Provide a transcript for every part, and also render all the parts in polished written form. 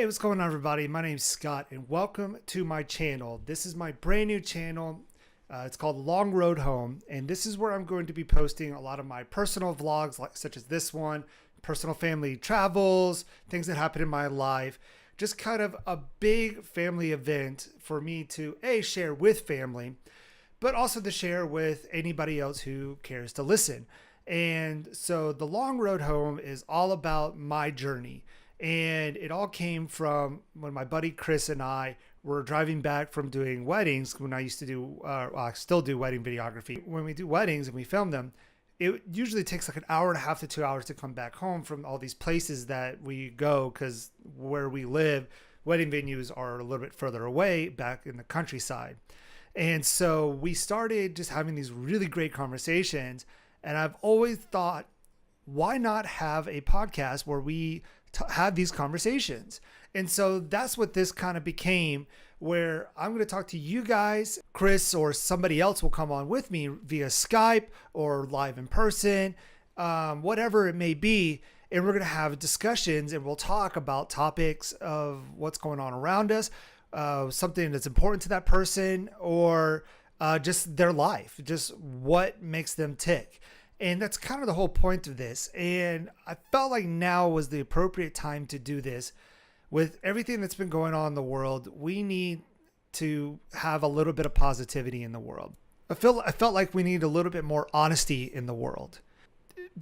What's going on, everybody? My name's Scott, and welcome to my channel. This is my brand new channel. It's called Long Road Home, and this is where I'm going to be posting a lot of my personal vlogs, such as this one, personal family travels, things that happen in my life, just kind of a big family event for me to share with family, but also to share with anybody else who cares to listen. And so the Long Road Home is all about my journey. And it all came from when my buddy Chris and I were driving back from doing weddings. When I used to do, I still do wedding videography. When we do weddings and we film them, it usually takes like an hour and a half to 2 hours to come back home from all these places that we go, because where we live, wedding venues are a little bit further away back in the countryside. And so we started just having these really great conversations. And I've always thought, why not have a podcast where we have these conversations? And so that's what this kind of became, where I'm going to talk to you guys. Chris or somebody else will come on with me via Skype or live in person, whatever it may be. And we're going to have discussions and we'll talk about topics of what's going on around us, something that's important to that person, or just their life, just what makes them tick. And that's kind of the whole point of this. And I felt like now was the appropriate time to do this. With everything that's been going on in the world, we need to have a little bit of positivity in the world. I felt like we need a little bit more honesty in the world.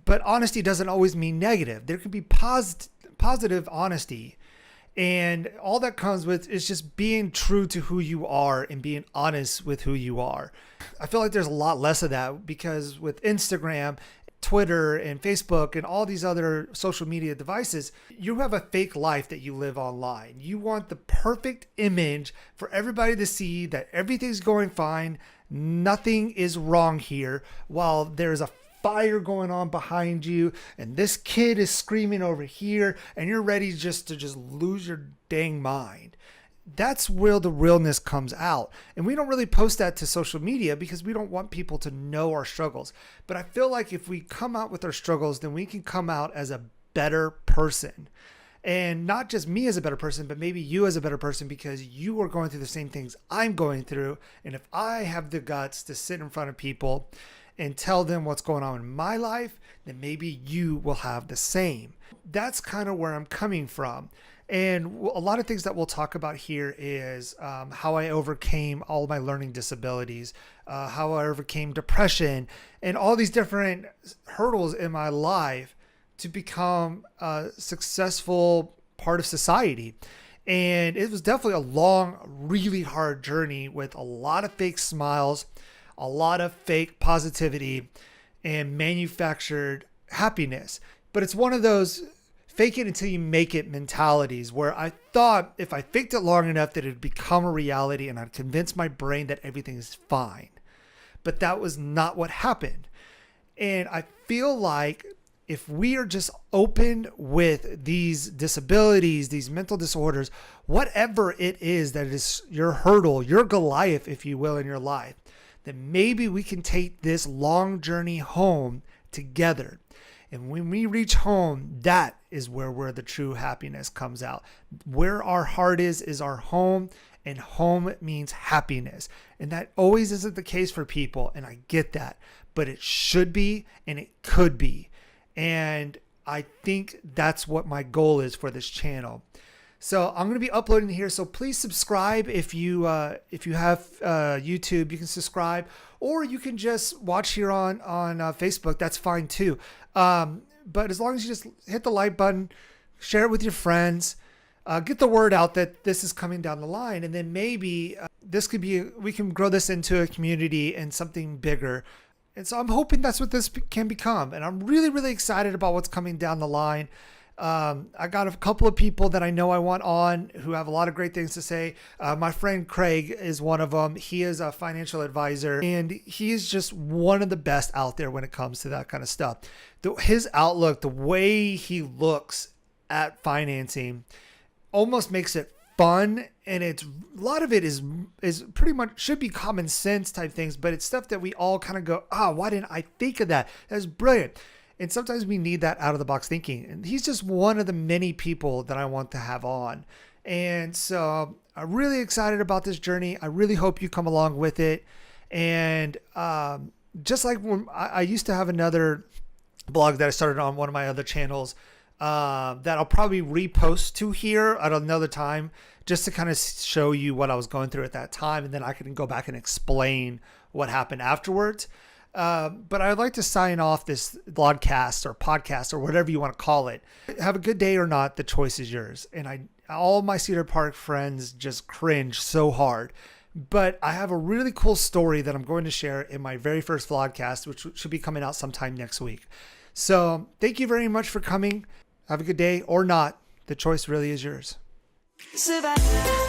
But honesty doesn't always mean negative. There can be positive honesty. And all that comes with is just being true to who you are and being honest with who you are. I feel like there's a lot less of that, because with Instagram, Twitter, and Facebook, and all these other social media devices, you have a fake life that you live online. You want the perfect image for everybody to see that everything's going fine, nothing is wrong here, while there's a fire going on behind you and this kid is screaming over here and you're ready to lose your dang mind. That's where the realness comes out. And we don't really post that to social media because we don't want people to know our struggles. But I feel like if we come out with our struggles, then we can come out as a better person. And not just me as a better person, but maybe you as a better person, because you are going through the same things I'm going through. And if I have the guts to sit in front of people and tell them what's going on in my life, then maybe you will have the same. That's kind of where I'm coming from. And a lot of things that we'll talk about here is how I overcame all my learning disabilities, how I overcame depression, and all these different hurdles in my life to become a successful part of society. And it was definitely a long, really hard journey with a lot of fake smiles, a lot of fake positivity, and manufactured happiness. But it's one of those fake it until you make it mentalities, where I thought if I faked it long enough that it'd become a reality and I'd convince my brain that everything is fine. But that was not what happened. And I feel like if we are just open with these disabilities, these mental disorders, whatever it is that is your hurdle, your Goliath, if you will, in your life, then maybe we can take this long journey home together. And when we reach home, that is where the true happiness comes out. Where our heart is our home, and home means happiness. And that always isn't the case for people, and I get that. But it should be, and it could be. And I think that's what my goal is for this channel. So I'm going to be uploading here. So please subscribe if you have YouTube. You can subscribe, or you can just watch here on Facebook. That's fine too. But as long as you just hit the like button, share it with your friends, get the word out that this is coming down the line, and then maybe we can grow this into a community and something bigger. And so I'm hoping that's what this can become. And I'm really, really excited about what's coming down the line. I got a couple of people that I know I want on who have a lot of great things to say. My friend Craig is one of them. He is a financial advisor, and he is just one of the best out there when it comes to that kind of stuff. His outlook, the way he looks at financing, almost makes it fun. And a lot of it is pretty much should be common sense type things, but it's stuff that we all kind of go, why didn't I think of that? That's brilliant. And sometimes we need that out of the box thinking. And he's just one of the many people that I want to have on. And so I'm really excited about this journey. I really hope you come along with it. And just like when I used to have another blog that I started on one of my other channels that I'll probably repost to here at another time, just to kind of show you what I was going through at that time. And then I can go back and explain what happened afterwards. But I'd like to sign off this vlogcast or podcast or whatever you want to call it. Have a good day or not, the choice is yours. And all my Cedar Park friends just cringe so hard. But I have a really cool story that I'm going to share in my very first vlogcast, which should be coming out sometime next week. So thank you very much for coming. Have a good day or not. The choice really is yours. Survive.